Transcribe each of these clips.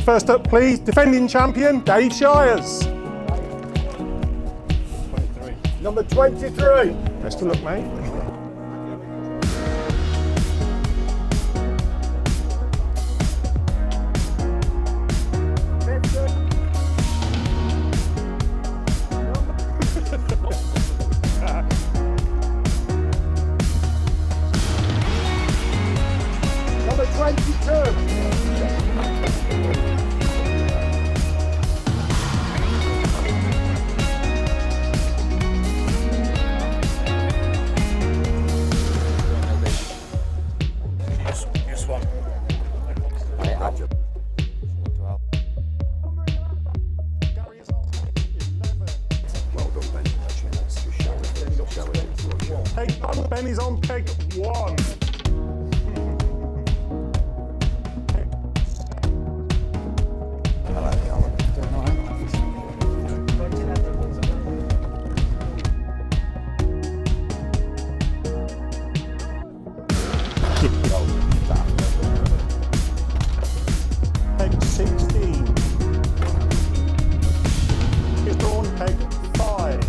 First up, please, defending champion, Dave Shires. 23. Number 23. Best of luck, mate. Number 22. Benny's on peg 1. Peg 16. He's drawn peg 5.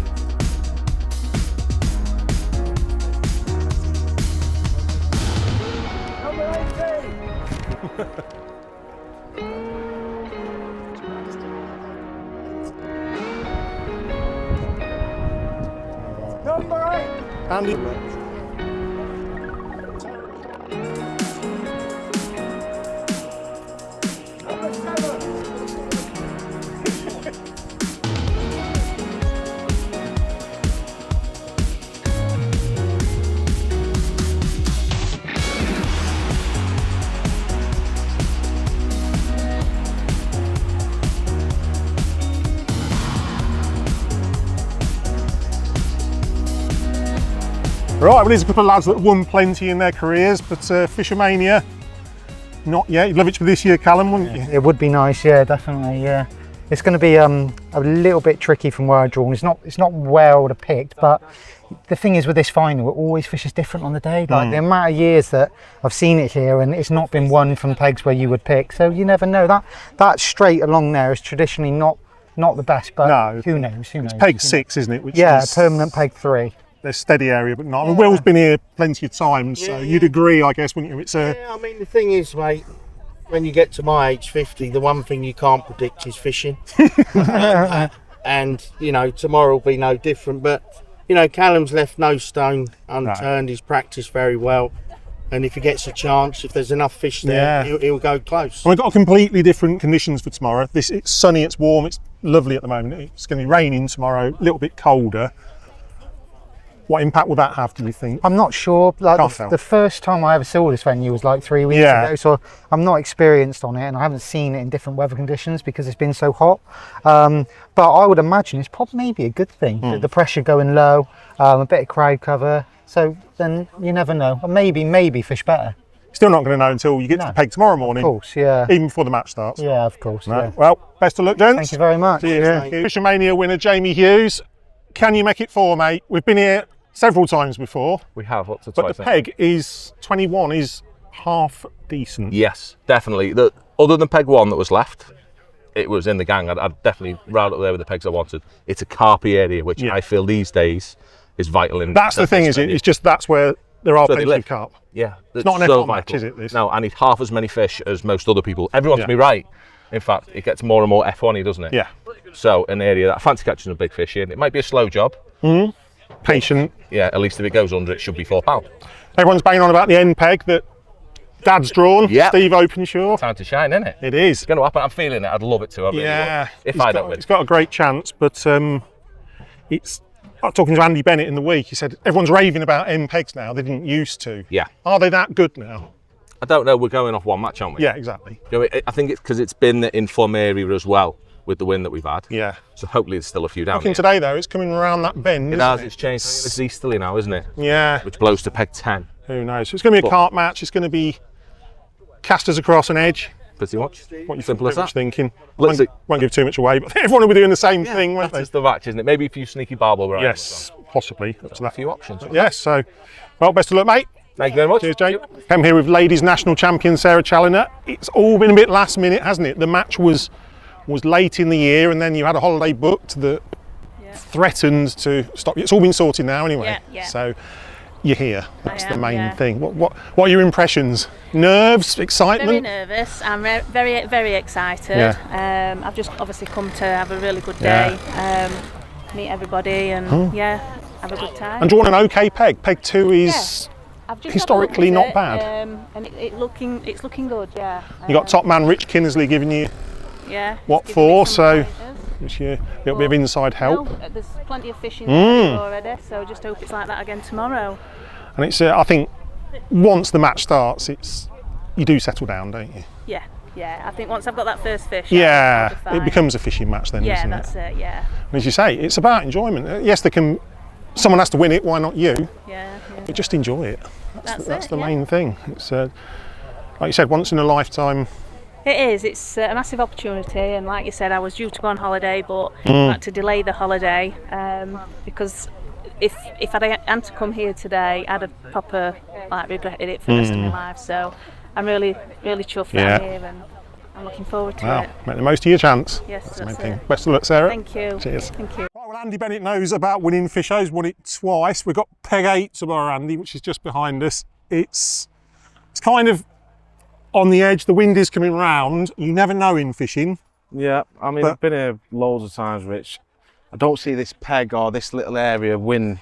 Number 8. Andy. Number 7. Right, well, there's a couple of lads that have won plenty in their careers, but FishOMania, not yet. You'd love it for this year, Callum, wouldn't you? It would be nice, yeah, definitely, yeah. It's going to be a little bit tricky from where I draw. It's not well picked, but the thing is with this final, it always fishes different on the day. Like the amount of years that I've seen it here, and it's not been won from pegs where you would pick. So you never know. That straight along there is traditionally not the best, but No. who knows? Who knows? It's peg 6, isn't it? Which Yeah, is permanent peg 3. their steady area, but not. I mean, Will's been here plenty of times, so you'd agree, I guess, wouldn't you? It's a Yeah, I mean, the thing is, mate, when you get to my age, 50, the one thing you can't predict is fishing. And, you know, tomorrow will be no different. But, you know, Callum's left no stone unturned. He's practiced very well. And if he gets a chance, if there's enough fish there, he'll go close. We've got completely different conditions for tomorrow. It's sunny, it's warm, it's lovely at the moment. It's going to be raining tomorrow, a little bit colder. What impact will that have, do you think? I'm not sure. Like Can't tell. the first time I ever saw this venue was like 3 weeks ago, so I'm not experienced on it, and I haven't seen it in different weather conditions because it's been so hot. But I would imagine it's probably maybe a good thing. The pressure going low, a bit of crowd cover. So then you never know. Maybe fish better. Still not going to know until you get to the peg tomorrow morning. Of course, yeah. Even before the match starts. Yeah, of course. No. Yeah. Well, best of luck, gents. Thank you very much. Cheers. FishOMania winner Jamie Hughes. Can you make it 4, mate? We've been here several times before. We have, up to But twice. the peg is 21, is half decent. Yes, definitely. Other than peg 1 that was left, it was in the gang. I'd definitely round up there with the pegs I wanted. It's a carpy area, which I feel these days is vital. That's the thing, is it? It's just that's where there are plenty of carp. Yeah. It's not an so F1 match, is it, this? No, I need half as many fish as most other people. Everyone's to be right. In fact, it gets more and more F1-y, doesn't it? Yeah. So, an area that I fancy catching a big fish in. It might be a slow job. Patient. Yeah, at least if it goes under, it should be £4. Everyone's banging on about the end peg that Dad's drawn. Yeah. Steve Openshaw. Time to shine, isn't it? It is. It's going to happen. I'm feeling it. I'd love it to. I really would. If I don't win. It's got a great chance, but it's. I was talking to Andy Bennett in the week. He said everyone's raving about end pegs now. They didn't used to. Yeah. Are they that good now? I don't know. We're going off one match, aren't we? Yeah, exactly. You know, I think it's because it's been in form area as well with the win that we've had. Yeah. So hopefully there's still a few down Looking here. today though, it's coming around that bend. It isn't has. it? It's changed. It's easterly now, isn't it? Yeah. Which blows to peg 10. Who knows? So it's going to be a carp match. It's going to be casters across an edge. pretty much. What you Simple as that. thinking. Let's Won't give too much away, but everyone will be doing the same thing, won't That's they? just the match, isn't it? Maybe a few sneaky barbell varieties. Yes, possibly. Up to A that. few options. Yes, so, well, best of luck, mate. Thank you very much. Cheers, Jake. Came here with ladies national champion Sarah Challoner. It's all been a bit last minute, hasn't it? The match was late in the year, and then you had a holiday booked that threatened to stop. It's all been sorted now anyway. Yeah. So you're here. That's the main yeah. thing. What are your impressions? Nerves, Very excitement? nervous. I'm very, very excited. Yeah. I've just obviously come to have a really good day, meet everybody, and have a good time. And drawn an okay peg. Peg 2 is I've just historically had a look not at bad. it, and it's looking good. Yeah. You got top man Rich Kinnersley giving you Yeah. what Give me for, some so pointers. which a little bit of inside help. No, there's plenty of fishing already, so just hope it's like that again tomorrow. And it's I think once the match starts, you do settle down, don't you? Yeah. I think once I've got that first fish, Yeah, I'll be fine. it becomes a fishing match then, Yeah, doesn't that's it? it. Yeah. And as you say, it's about enjoyment. Yes, someone has to win it. Why not you? Yeah. But just enjoy it. That's it, the yeah. main thing. It's like you said, once in a lifetime. It is. It's a massive opportunity, and like you said, I was due to go on holiday, but I had to delay the holiday because if I had to come here today, I'd have proper regretted it for the rest of my life. So I'm really chuffed that I'm here, and I'm looking forward to it. Make the most of your chance. Yes, that's the main that's thing. it. Best of luck, Sarah. Thank you. Cheers. Thank you. Right, well, Andy Bennett knows about winning FishO's. Won it twice. We've got peg 8 tomorrow, Andy, which is just behind us. It's kind of on the edge. The wind is coming round. You never know in fishing. Yeah, I mean, I've been here loads of times, Rich. I don't see this peg or this little area win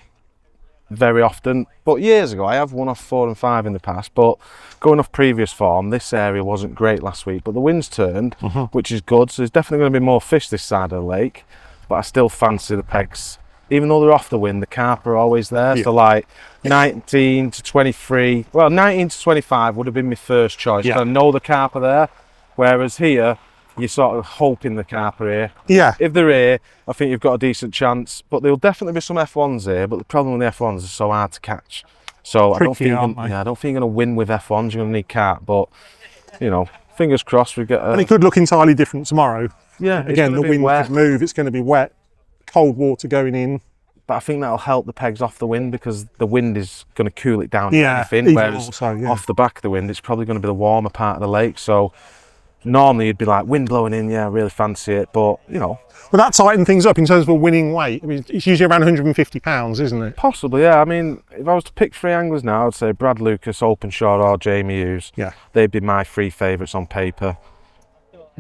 very often. But years ago, I have won off 4 and 5 in the past. But going off previous form, this area wasn't great last week. But the wind's turned, which is good. So there's definitely going to be more fish this side of the lake. But I still fancy the pegs. Even though they're off the wind, the carp are always there. Yeah. So like 19 to 23, well, 19 to 25 would have been my first choice. Yeah. I know the carp are there. Whereas here, you're sort of hoping the carp are here. Yeah. If they're here, I think you've got a decent chance. But there'll definitely be some F1s here. But the problem with the F1s is so hard to catch. So I don't think aren't they? I don't think you're going to win with F1s. You're going to need carp. But you know, fingers crossed we get. And it could look entirely different tomorrow. Yeah, it's Again, gonna the be wind wet. could move. It's going to be wet. Cold water going in. But I think that'll help the pegs off the wind because the wind is going to cool it down. Yeah, Anything, even whereas more so, yeah. off the back of the wind, it's probably going to be the warmer part of the lake. So normally you'd be like, wind blowing in, yeah, I really fancy it. But you know, Well, that tightened things up in terms of a winning weight. I mean, it's usually around 150 pounds, isn't it? possibly, yeah. I mean, if I was to pick 3 anglers now, I'd say Brad Lucas, Openshaw, or Jamie Hughes. Yeah. They'd be my 3 favourites on paper.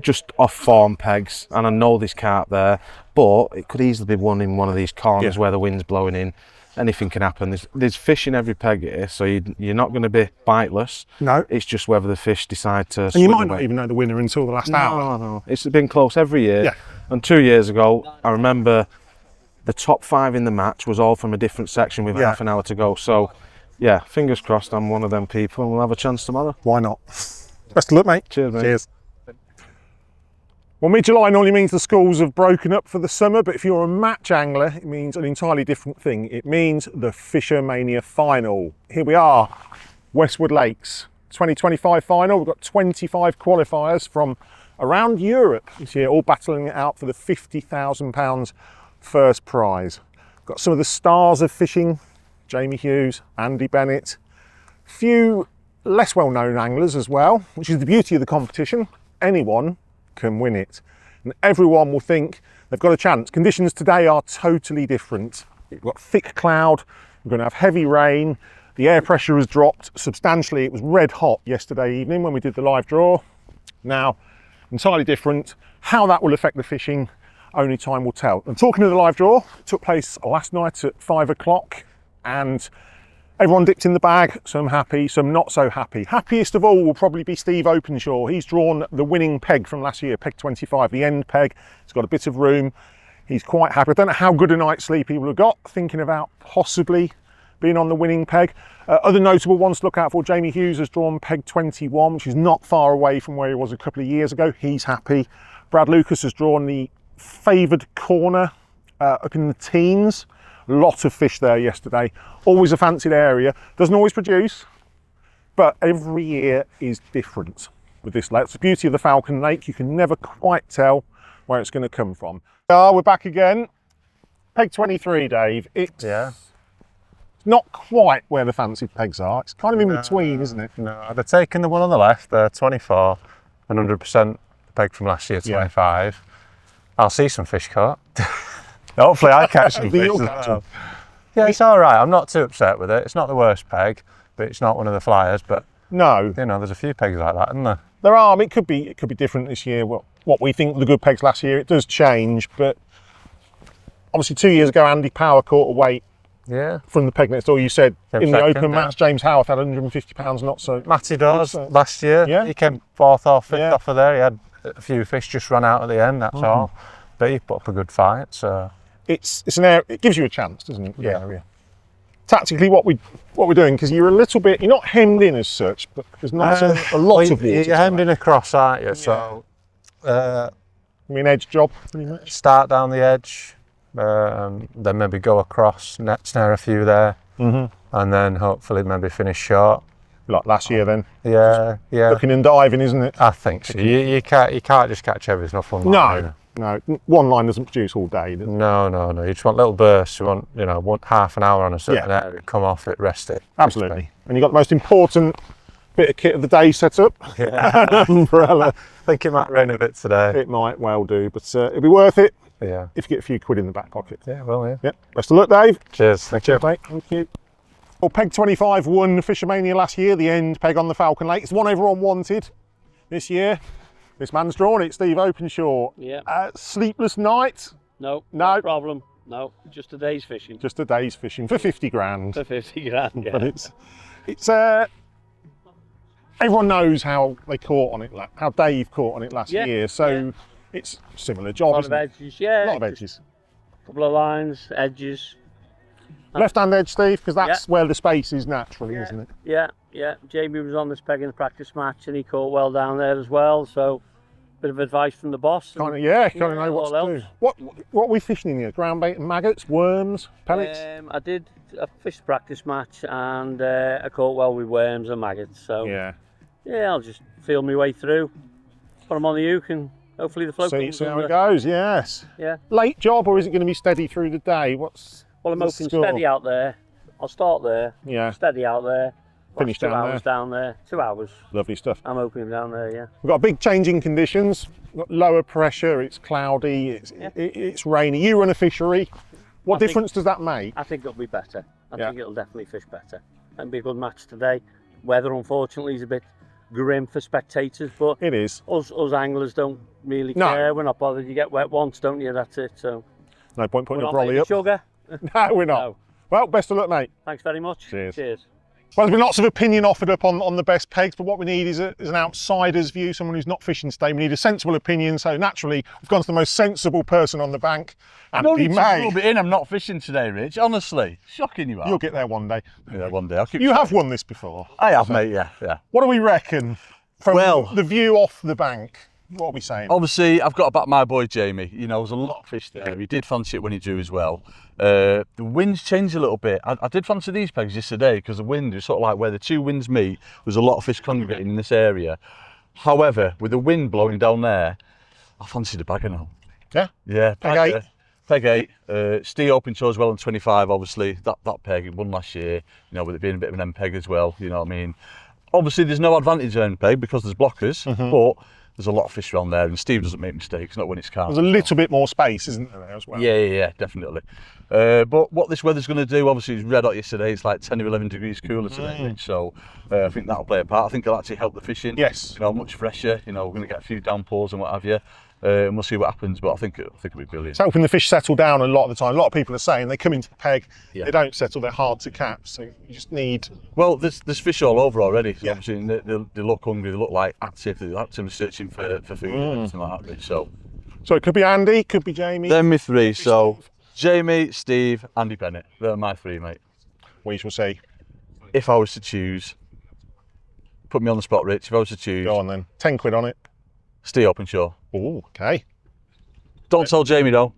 Just off form pegs, and I know there's carp there, but it could easily be one in one of these corners where the wind's blowing in. Anything can happen. There's fish in every peg here, so you're not going to be biteless. No. It's just whether the fish decide to. And you might not even know the winner until the last hour. No. It's been close every year. Yeah. And 2 years ago, I remember the top 5 in the match was all from a different section with half an hour to go. So, yeah, fingers crossed I'm one of them people and we'll have a chance tomorrow. Why not? Best of luck, mate. Cheers, mate. Cheers. Well, mid-July normally means the schools have broken up for the summer, but if you're a match angler, it means an entirely different thing. It means the FishOMania Final. Here we are, Westwood Lakes, 2025 final. We've got 25 qualifiers from around Europe this year, all battling it out for the £50,000 first prize. Got some of the stars of fishing, Jamie Hughes, Andy Bennett, a few less well-known anglers as well, which is the beauty of the competition. Anyone can win it, and everyone will think they've got a chance. Conditions today are totally different. We've got thick cloud, we're going to have heavy rain, the air pressure has dropped substantially. It was red hot yesterday evening when we did the live draw. Now, entirely different. How that will affect the fishing, only time will tell. And talking of the live draw, it took place last night at 5 o'clock, and everyone dipped in the bag, some happy, some not so happy. Happiest of all will probably be Steve Openshaw. He's drawn the winning peg from last year, peg 25, the end peg. It's got a bit of room. He's quite happy. I don't know how good a night's sleep he will have got, thinking about possibly being on the winning peg. Other notable ones to look out for, Jamie Hughes has drawn peg 21, which is not far away from where he was a couple of years ago. He's happy. Brad Lucas has drawn the favoured corner up in the teens. Lot of fish there yesterday. Always a fancied area. Doesn't always produce, but every year is different. with this lake. It's the beauty of the Falcon Lake. You can never quite tell where it's going to come from. We're back again. Peg 23, Dave. It's not quite where the fancied pegs are. It's kind of in between, isn't it? No, I'd have taken the one on the left, 24, and 100% peg from last year, 25. I'll see some fish caught. Hopefully I catch some fish as well. Yeah, it's all right. I'm not too upset with it. It's not the worst peg, but it's not one of the flyers. But no, you know, there's a few pegs like that, isn't there? There are. I mean, it could be different this year. What we think were the good pegs last year, it does change. But obviously, 2 years ago, Andy Power caught a weight from the peg next door. You said in the open match, James Howarth had 150 pounds, not so. Matty Dawes last year. Yeah. He came 4th or 5th off of there. He had a few fish just run out at the end. That's all. But he put up a good fight. So it's an area. It gives you a chance, doesn't it? Yeah. Area. Tactically, what we're doing, because you're a little bit, you're not hemmed in as such, but there's not a lot of water. You're hemmed in across, aren't you? So, I mean, edge job, pretty much. Start down the edge, then maybe go across, net snare a few there, and then hopefully maybe finish short. Like last year, then. Yeah. Looking and diving, isn't it? I think so. You can't just catch everything off one line. No, one line doesn't produce all day. No. You just want little bursts. You want half an hour on a certain area, come off it, rest it. Absolutely. And you got the most important bit of kit of the day set up. Yeah. An umbrella. I think it might rain a bit today. It might well do, but it'll be worth it. Yeah. If you get a few quid in the back pocket. Yeah, well, yeah. Yeah. Best of luck, Dave. Cheers. Thank you. Mate. Thank you. Well, Peg 25 won FishOMania last year, the end peg on the Falcon Lake. It's one everyone wanted this year. This man's drawn it, Steve Openshaw. Yeah. Sleepless night? No problem. No, just a day's fishing. Just a day's fishing for 50 grand. For 50 grand, yeah. But it's everyone knows how they caught on it, how Dave caught on it last year. So it's a similar job. A lot of edges, yeah. A lot of edges. A couple of lines, edges. Left-hand edge, Steve, because that's where the space is naturally, isn't it? Yeah. Jamie was on this peg in the practice match and he caught well down there as well. So, bit of advice from the boss. Kind of know what to do. What are we fishing in here? Ground bait and maggots, worms, pellets? I did a fish practice match and I caught well with worms and maggots. So yeah, I'll just feel my way through, put them on the hook and hopefully the float comes see how it goes. Yes. Yeah. Late job, or is it going to be steady through the day? Well, I'm hoping steady out there. I'll start there. Yeah. Steady out there. Finish down there. 2 hours down there. 2 hours. Lovely stuff. I'm hoping down there, yeah. We've got big changing conditions. We've got lower pressure, it's cloudy, it's rainy. You run a fishery. What difference does that make? I think it'll be better. I think it'll definitely fish better. It'll be a good match today. Weather, unfortunately, is a bit grim for spectators, but it is. Us anglers don't really care. We're not bothered. You get wet once, don't you? That's it. So no point putting a brolly up. Sugar. No, we're not. No. Well, best of luck, mate. Thanks very much. Cheers. Well, there's been lots of opinion offered up on the best pegs, but what we need is an outsider's view, someone who's not fishing today. We need a sensible opinion, so naturally, we've gone to the most sensible person on the bank, Andy Bennett. Rub it in, I'm not fishing today, Rich, honestly. Shocking you are. You'll get there one day. Yeah, one day. You have won this before. I have, mate, yeah. What do we reckon from the view off the bank? What are we saying? Obviously, I've got to back my boy Jamie. You know, there was a lot of fish there. He did fancy it when he drew as well. The winds changed a little bit. I did fancy these pegs yesterday because the wind was sort of like where the two winds meet. There's a lot of fish congregating in this area. However, with the wind blowing down there, I fancied a bagger now. Yeah? Yeah. Peg 8. Peg 8. Steve Openshaw as well on 25, obviously. That peg, it won last year, you know, with it being a bit of an M peg as well, you know what I mean? Obviously, there's no advantage on M peg because there's blockers, but there's a lot of fish around there, and Steve doesn't make mistakes, not when it's calm. There's a little bit more space, isn't there, as well? Yeah, definitely. But what this weather's going to do, obviously, it's red hot yesterday. It's like 10 or 11 degrees cooler today, so I think that'll play a part. I think it'll actually help the fishing. Yes. You know, much fresher. You know, we're going to get a few downpours and what have you. And we'll see what happens, but I think it'll be brilliant. It's helping the fish settle down a lot of the time. A lot of people are saying they come into the peg, they don't settle, they're hard to catch. So you just need. Well, there's fish all over already. So obviously, they look hungry. They look like active searching for food and everything like that. So it could be Andy, could be Jamie. They're my three. So Jamie, Steve, Andy Bennett. They're my three, mate. We shall see. If I was to choose, put me on the spot, Rich. If I was to choose, go on then. 10 quid on it. Steve Openshaw. Oh, okay. Don't tell Jamie though.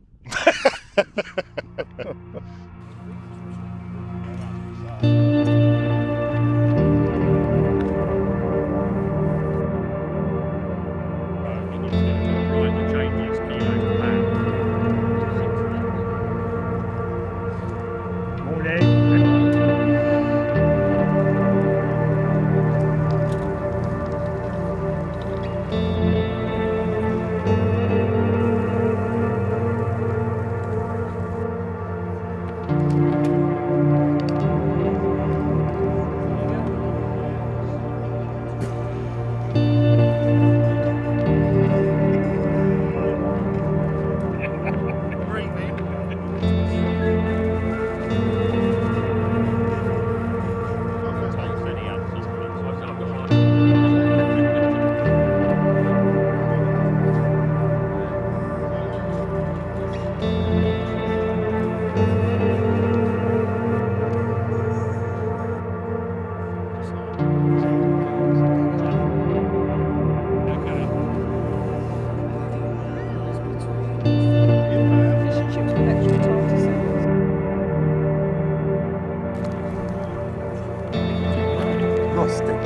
busted.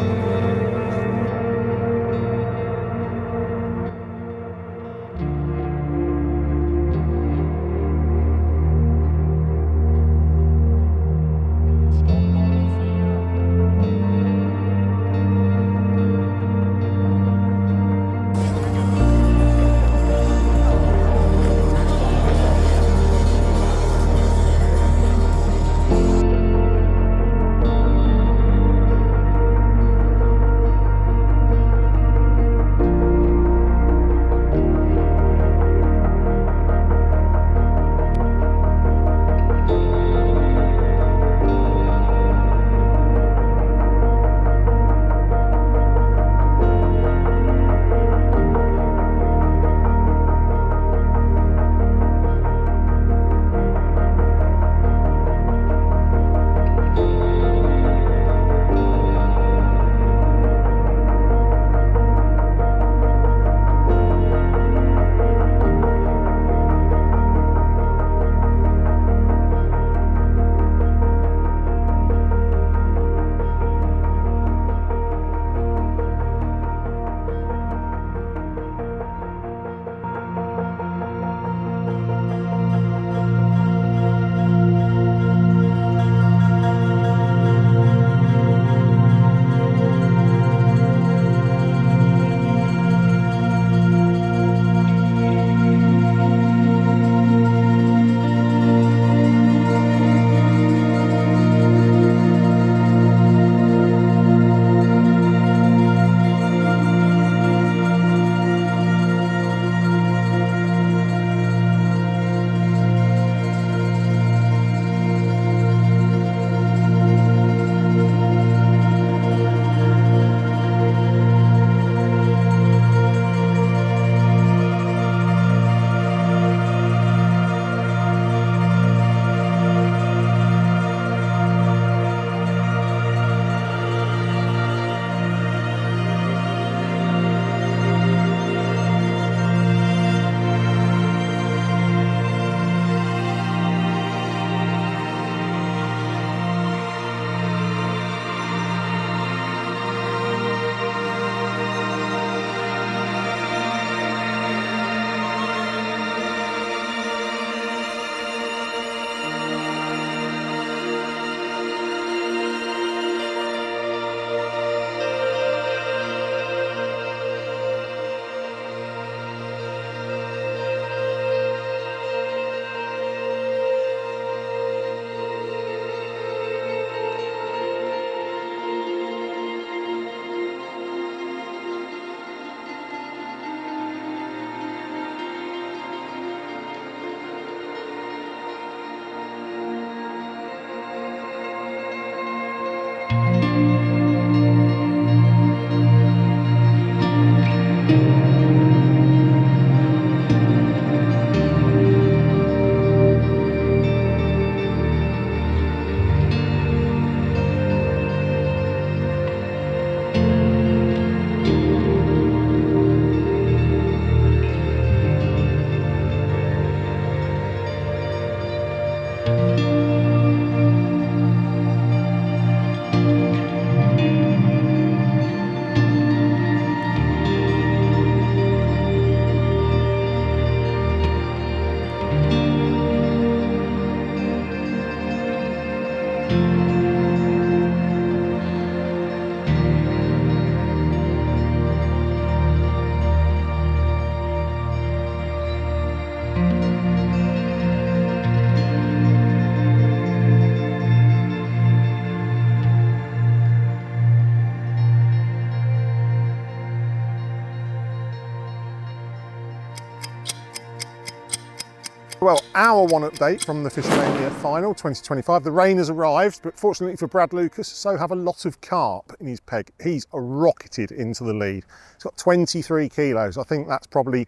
Well, our one update from the FishOMania Final 2025. The rain has arrived, but fortunately for Brad Lucas, so have a lot of carp in his peg. He's rocketed into the lead. He's got 23 kilos. I think that's probably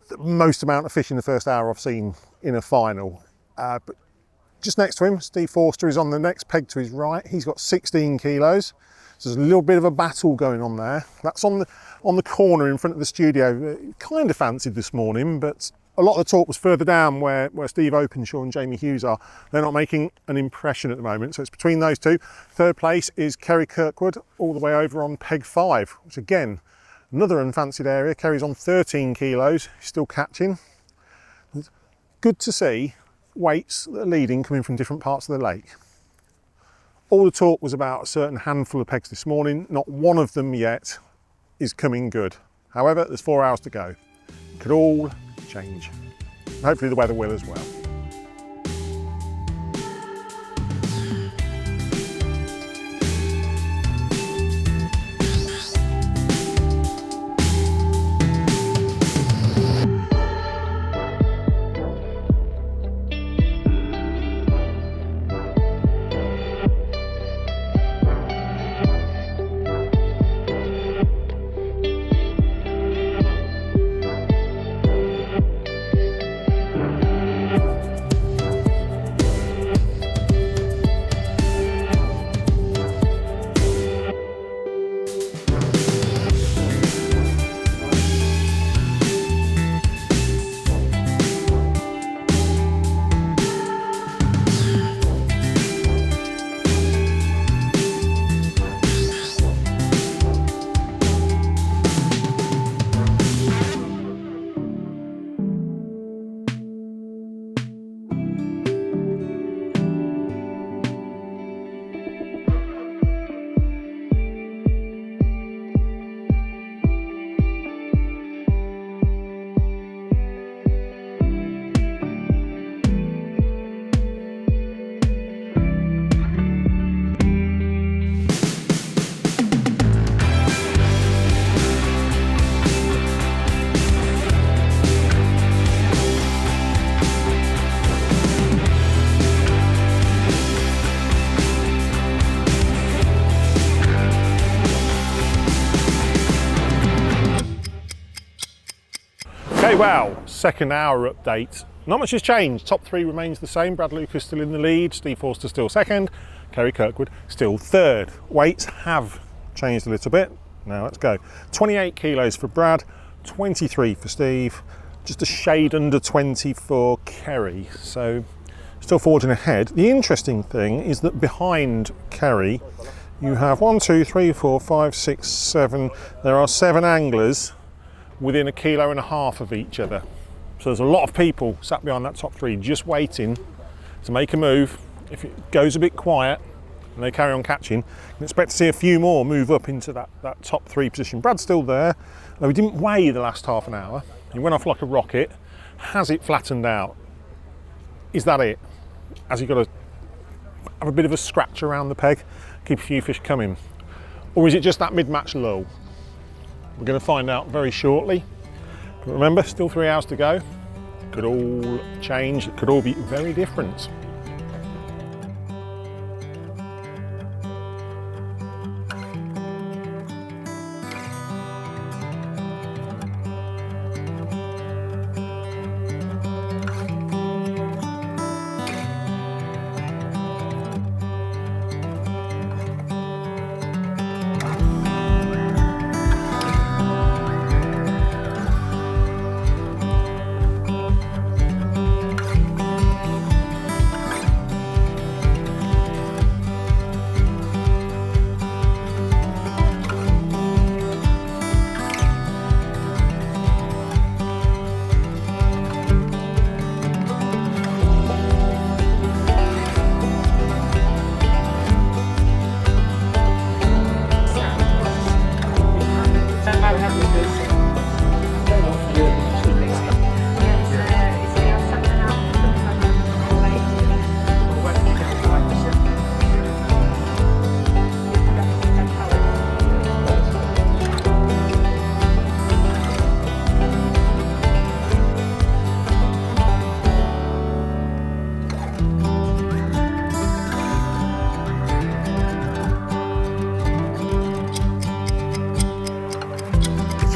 the most amount of fish in the first hour I've seen in a final. But just next to him, Steve Forster is on the next peg to his right. He's got 16 kilos. So there's a little bit of a battle going on there. That's on the corner in front of the studio. Kind of fancied this morning, but a lot of the talk was further down where Steve Openshaw and Jamie Hughes are. They're not making an impression at the moment, so it's between those two. Third place is Kerry Kirkwood, all the way over on peg 5, which again, another unfancied area. Kerry's on 13 kilos, still catching. It's good to see weights that are leading coming from different parts of the lake. All the talk was about a certain handful of pegs this morning. Not one of them yet is coming good. However, there's 4 hours to go. It could all change. And hopefully the weather will as well. Okay, well, second hour update. Not much has changed. Top 3 remains the same. Brad Lucas still in the lead. Steve Forster still second. Kerry Kirkwood still third. Weights have changed a little bit. Now let's go. 28 kilos for Brad, 23 for Steve, just a shade under 20 for Kerry. So still forging ahead. The interesting thing is that behind Kerry, you have 1, 2, 3, 4, 5, 6, 7. There are 7 anglers within 1.5 kilos of each other. So there's a lot of people sat behind that top 3 just waiting to make a move. If it goes a bit quiet and they carry on catching, you can expect to see a few more move up into that top 3 position. Brad's still there, though he didn't weigh the last half an hour. He went off like a rocket. Has it flattened out? Is that it? Has he got to have a bit of a scratch around the peg, keep a few fish coming? Or is it just that mid-match lull? We're going to find out very shortly. But remember, still 3 hours to go. Could all change, it could all be very different.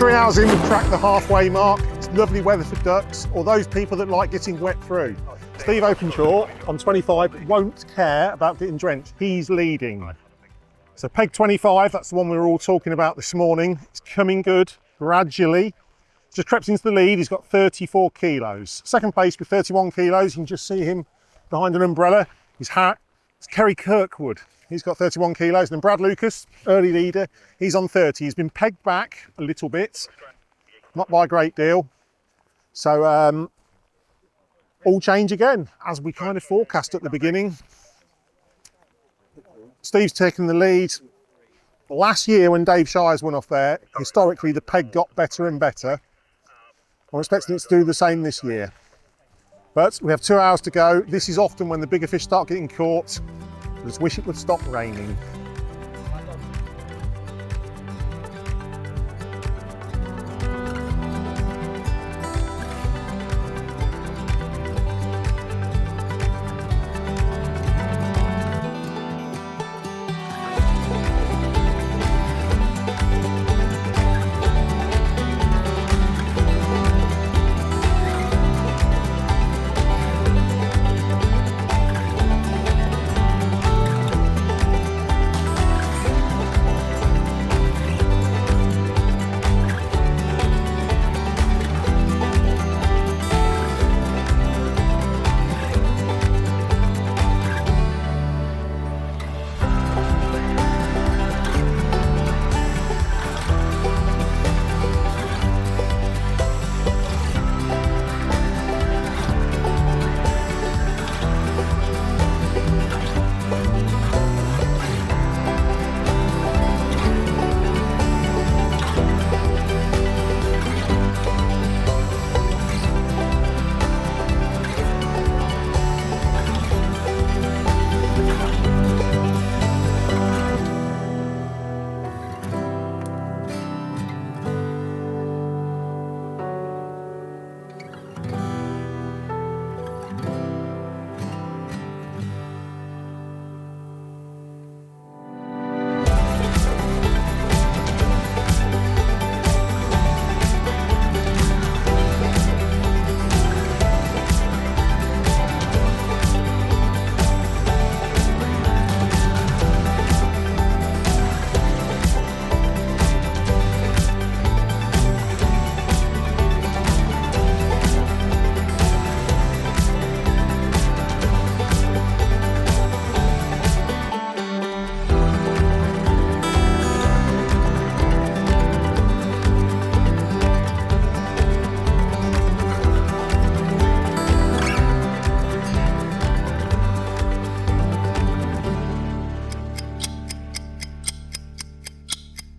Hours in, we've cracked the halfway mark. It's lovely weather for ducks, or those people that like getting wet through. Steve Openshaw on 25 won't care about getting drenched. He's leading. So peg 25, that's the one we were all talking about this morning. It's coming good gradually. Just crept into the lead. He's got 34 kilos. Second place with 31 kilos. You can just see him behind an umbrella. His hat. It's Kerry Kirkwood. He's got 31 kilos. And then Brad Lucas, early leader, he's on 30. He's been pegged back a little bit, not by a great deal. So all change again, as we kind of forecast at the beginning. Steve's taken the lead. Last year when Dave Shires went off there, historically the peg got better and better. I'm expecting it to do the same this year. But we have 2 hours to go. This is often when the bigger fish start getting caught. I just wish it would stop raining.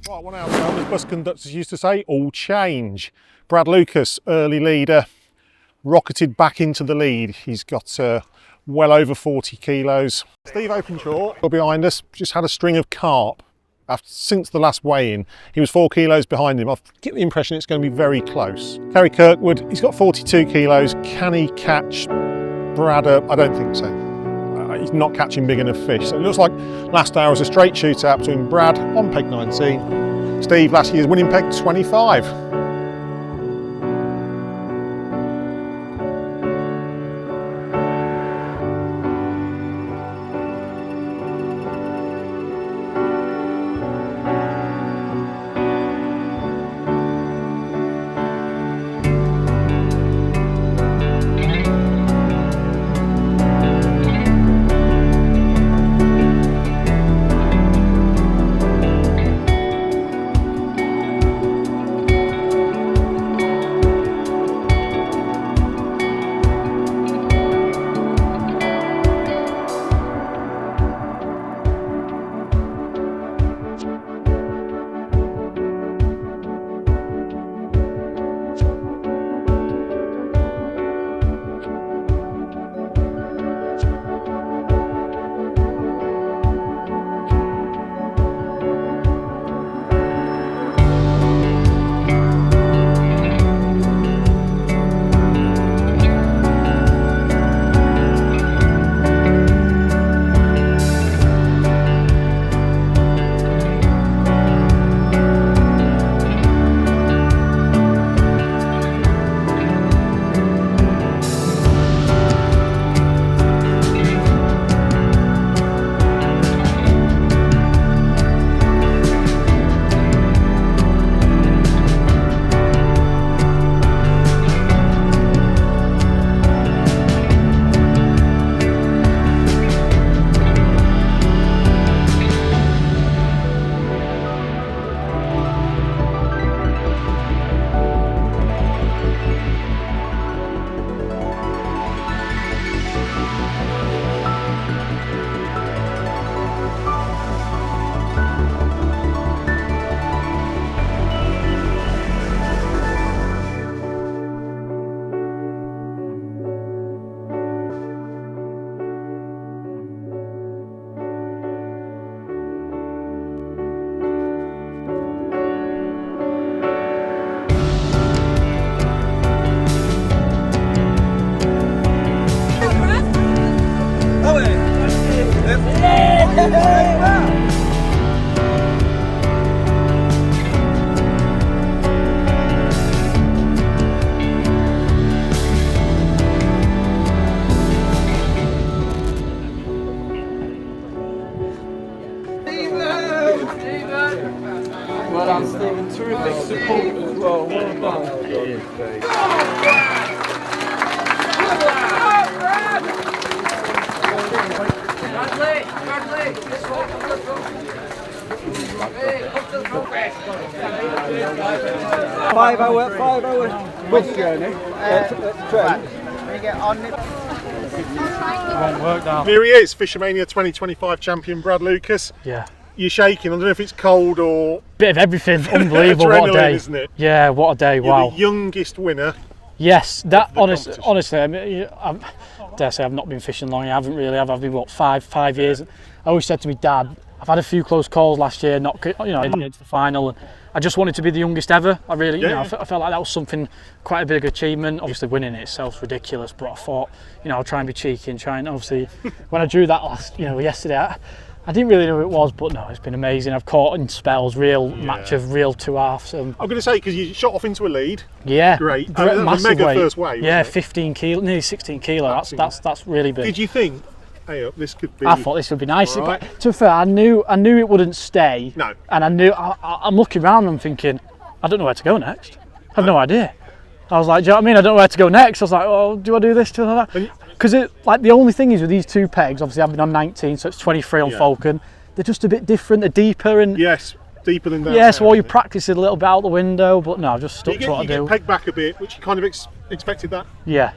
Right, 1 hour to go. As bus conductors used to say, all change. Brad Lucas, early leader, rocketed back into the lead. He's got well over 40 kilos. Steve Openshaw, behind us, just had a string of carp since the last weigh-in. He was 4 kilos behind him. I get the impression it's going to be very close. Kerry Kirkwood, he's got 42 kilos. Can he catch Brad up? I don't think so. He's not catching big enough fish. So it looks like last hour was a straight shootout between Brad on peg 19, Steve last year's winning peg 25. done, Stephen. Terrific support as well. Well done. Five hour bus journey. Train. We get on it. Won't work now. Here he is, FishOMania 2025 champion Brad Lucas. Yeah. You're shaking. I don't know if it's cold or Bit of everything. Unbelievable. What a day, isn't it? Yeah, what a day. You're Wow. the youngest winner. Yes, that honestly, I mean, I dare say I've not been fishing long. I haven't really. I've been what five years. I always said to my dad, I've had a few close calls last year. Not into the final, and I just wanted to be the youngest ever. I really, I felt like that was something quite a big achievement. Obviously, winning it itself's ridiculous, but I thought, I'll try and be cheeky and try and obviously, when I drew that yesterday. I didn't really know who it was, but no, it's been amazing. I've caught in spells, match of real 2/2. I'm going to say, because you shot off into a lead. Yeah, great. Massive mega weight. First wave. Yeah, 15 kilo, nearly 16 kilo. That's really big. Did you think, hey, this could be? I thought this would be nice, right. but to be fair, I knew it wouldn't stay. No. And I knew I'm looking around and I'm thinking, I don't know where to go next. I have no idea. I was like, do you know what I mean? I don't know where to go next. I was like, oh, do I do this? Do I do that? Because the only thing is with these two pegs, obviously I've been on 19, so it's 23 on Falcon. They're just a bit different. They're deeper and deeper than that. Yeah, so all you practice it a little bit out the window, but no, I've just stuck to what I do. You get pegged back a bit, which you kind of expected that. Yeah.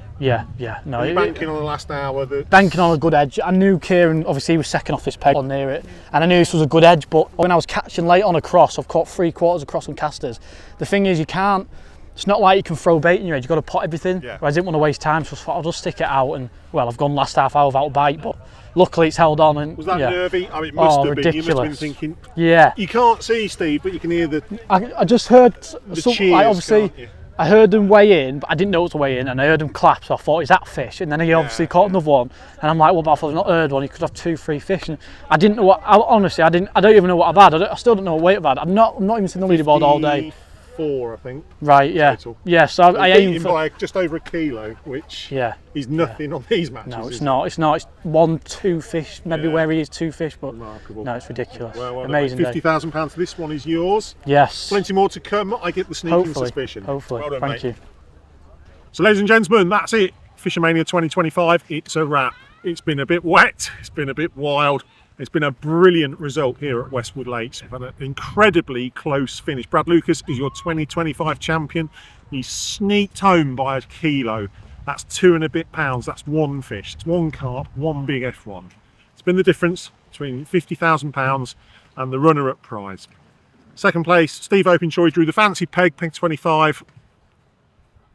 No, you're banking on the last hour. Banking on a good edge. I knew Kieran, obviously he was second off this peg on near it, and I knew this was a good edge, but when I was catching late on a cross, I've caught 3/4 across on casters. The thing is, you can't, it's not like you can throw bait in your edge, you've got to pot everything. I didn't want to waste time, so I thought I'll just stick it out, and well, I've gone last half hour without a bite, but luckily it's held on. And was that nervy? I mean, it must have been. You must have been thinking. Yeah. You can't see Steve, but you can hear the. I just heard the cheers, obviously. I heard them weigh in, but I didn't know it was a weigh in, and I heard them clap, so I thought, is that fish? And then he obviously caught another one, and I'm like, well, but I've not heard one. He could have 2-3 fish, and I didn't know what. Honestly, I don't even know what I've had. I still don't know what weight I've had. I'm not even seen the leaderboard all day. 4, I think. Right, yeah. Total. Yeah, so I aim by just over a kilo, which is nothing on these matches. No, it's not. It's not. It's 1-2 fish, maybe where he is 2 fish, but remarkable. No, it's ridiculous. Well, amazing. £50,000. This one is yours. Yes. Plenty more to come. I get the sneaking suspicion. Hopefully. Well done, Thank you. So, ladies and gentlemen, that's it. FishOMania 2025. It's a wrap. It's been a bit wet. It's been a bit wild. It's been a brilliant result here at Westwood Lakes. We've had an incredibly close finish. Brad Lucas is your 2025 champion. He sneaked home by a kilo. That's 2 and a bit pounds. That's one fish. It's one carp, one big F1. It's been the difference between £50,000 and the runner-up prize. Second place, Steve Openshaw drew the fancy peg 25.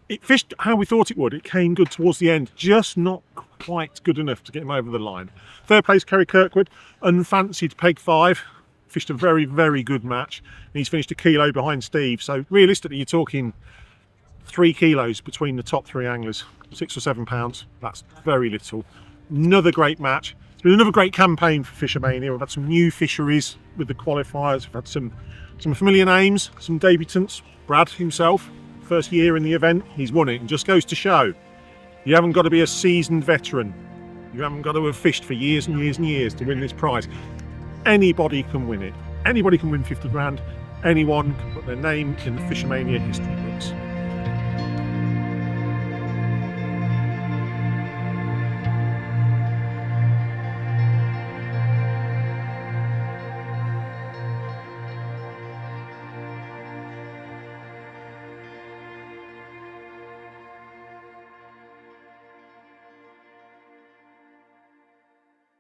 It fished how we thought it would. It came good towards the end, just not quite good enough to get him over the line. Third place, Kerry Kirkwood, unfancied peg 5, fished a very, very good match, and he's finished a kilo behind Steve. So realistically, you're talking 3 kilos between the top 3 anglers, 6 or 7 pounds. That's very little. Another great match. It's been another great campaign for FishOMania. We've had some new fisheries with the qualifiers. We've had some familiar names, some debutants. Brad himself, first year in the event, he's won it. And just goes to show, you haven't got to be a seasoned veteran. You haven't got to have fished for years and years and years to win this prize. Anybody can win it. Anybody can win 50 grand. Anyone can put their name in the FishOMania history books.